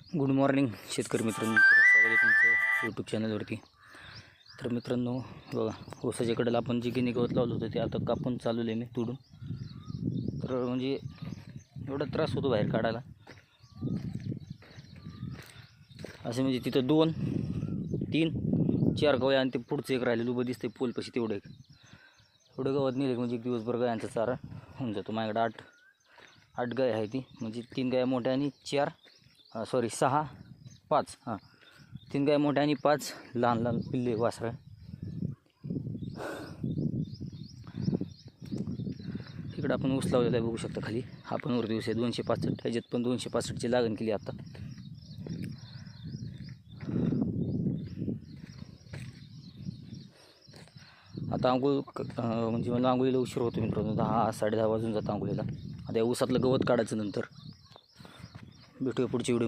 Good morning शेतकरी मित्रांनो, स्वागत आहे तुमचं यूट्यूब चॅनलवरती. तर मित्रांनो बघा, ऊसाच्या कडेला आपण जे गिनी गवत लावलं होतं ते आता कापून चालवलं आहे मी तोडून. तर म्हणजे एवढा त्रास होतो बाहेर काढायला, असे म्हणजे तिथं 2, 3, 4 गवय आणि ते पुढचं एक राहिलेलं उभं दिसते पोलपाशी, तेवढं एक एवढं गवत नेलं म्हणजे एक दिवसभर गायांचा चारा होऊन जातो. माझ्याकडे 8 गाय आहे ती, म्हणजे 3 गाय मोठ्या आणि 6, 5 3 गाय मोठ्या आणि 5 लहान लहान पिल्ले वासरं. इकडं आपण ऊस लावलेला आहे, बघू शकता खाली. हा पण वर दिवस आहे 265, ह्याच्यात पण 265ची लागण केली आता. आता आंघोळ म्हणजे मला आंघोळीला उशीर होतो मित्रांनो, 10, 10:30 वाजून जातं आंघोळीला. आता या ऊसातलं गवत काढायचं, नंतर भेटूया पुढची व्हिडिओ.